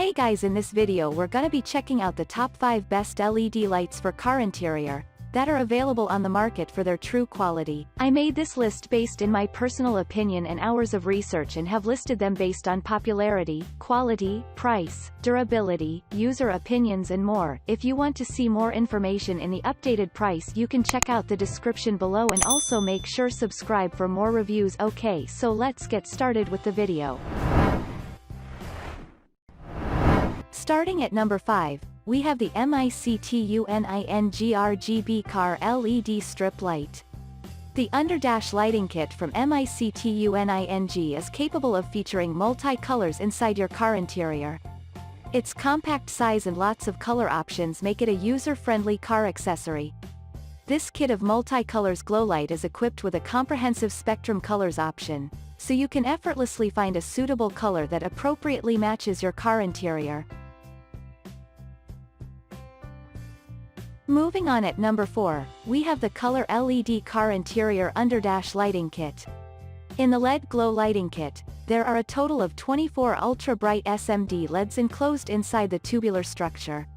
Hey guys, in this video we're gonna be checking out the top 5 best LED lights for car interior that are available on the market for their true quality. I made this list based in my personal opinion and hours of research and have listed them based on popularity, quality, price, durability, user opinions and more. If you want to see more information in the updated price, you can check out the description below and also make sure subscribe for more reviews. Okay, so let's get started with the video. Starting at number 5, we have the MICTUNING GRGB car LED strip light. The Underdash lighting kit from MICTUNING is capable of featuring multi-colors inside your car interior. Its compact size and lots of color options make it a user-friendly car accessory. This kit of multi-colors glow light is equipped with a comprehensive spectrum colors option, so you can effortlessly find a suitable color that appropriately matches your car interior. Moving on at number 4, we have the Color LED Car Interior Underdash Lighting Kit. In the LED Glow Lighting Kit, there are a total of 24 ultra-bright SMD LEDs enclosed inside the tubular structure.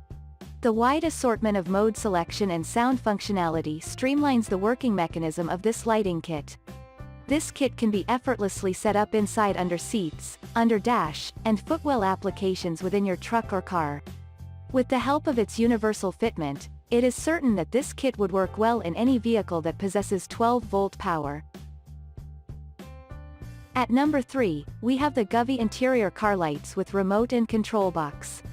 The wide assortment of mode selection and sound functionality streamlines the working mechanism of this lighting kit. This kit can be effortlessly set up inside under seats, under dash, and footwell applications within your truck or car. With the help of its universal fitment, it is certain that this kit would work well in any vehicle that possesses 12-volt power. At number 3, we have the Govee interior car lights with remote and control box.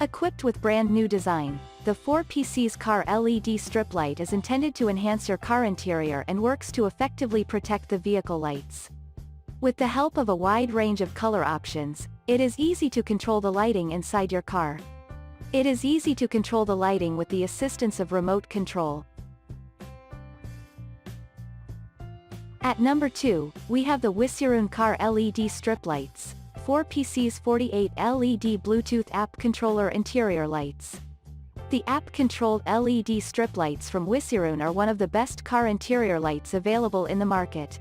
Equipped with brand new design, the 4PC's car LED strip light is intended to enhance your car interior and works to effectively protect the vehicle lights. With the help of a wide range of color options, it is easy to control the lighting inside your car. It is easy to control the lighting with the assistance of remote control. At number 2, we have the Wsiiroon car LED strip lights, 4PC's 48 LED Bluetooth app controller interior lights. The app-controlled LED strip lights from Wsiiroon are one of the best car interior lights available in the market.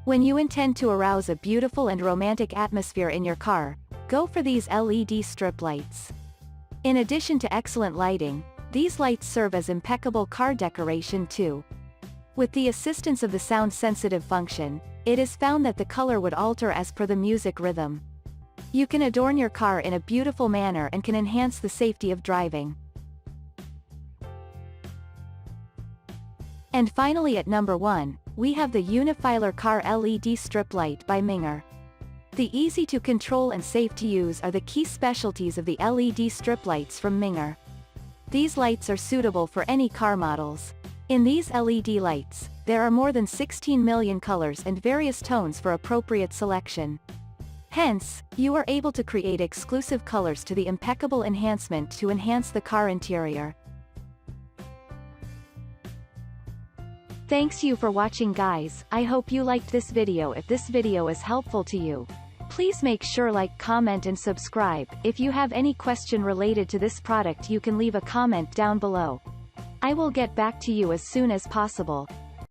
When you intend to arouse a beautiful and romantic atmosphere in your car, go for these LED strip lights. In addition to excellent lighting, these lights serve as impeccable car decoration too. With the assistance of the sound-sensitive function, it is found that the color would alter as per the music rhythm. You can adorn your car in a beautiful manner and can enhance the safety of driving. And finally at number 1, we have the Unifilar car LED strip light by Minger. The easy-to-control and safe-to-use are the key specialties of the LED strip lights from Minger. These lights are suitable for any car models. In these LED lights, there are more than 16 million colors and various tones for appropriate selection. Hence, you are able to create exclusive colors to the impeccable enhancement to enhance the car interior. Thanks you for watching guys. I hope you liked this video. If this video is helpful to you, please make sure like, comment and subscribe. If you have any question related to this product, you can leave a comment down below. I will get back to you as soon as possible.